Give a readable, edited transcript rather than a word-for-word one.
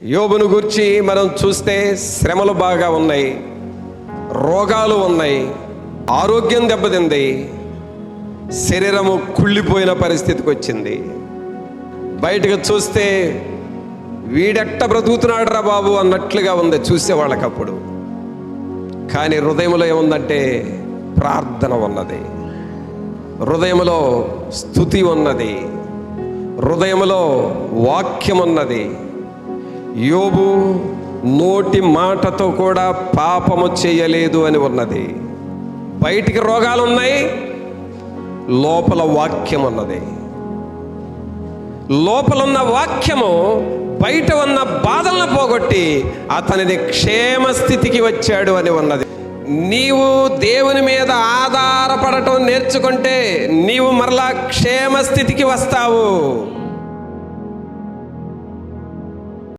యోబును గురించి మనం చూస్తే శ్రమలు బాగా ఉన్నాయి, రోగాలు ఉన్నాయి, ఆరోగ్యం దెబ్బతింది, శరీరము కుళ్ళిపోయిన పరిస్థితికి వచ్చింది. బయటకు చూస్తే వీడెట్ట బ్రతుకుతున్నాడు రా బాబు అన్నట్లుగా ఉంది చూసేవాళ్ళకప్పుడు. కానీ హృదయంలో ఏముందంటే ప్రార్థన ఉన్నది, హృదయంలో స్తుతి ఉన్నది, హృదయంలో వాక్యం ఉన్నది. యోబు నోటి మాటతో కూడా పాపము చేయలేదు అని ఉన్నది. బయటికి రోగాలు ఉన్నాయి, లోపల వాక్యం ఉన్నది. లోపలున్న వాక్యము బయట ఉన్న బాధలను పోగొట్టి అతనిని క్షేమస్థితికి వచ్చాడు అని ఉన్నది. నీవు దేవుని మీద ఆధారపడటం నేర్చుకుంటే నీవు మరలా క్షేమస్థితికి వస్తావు.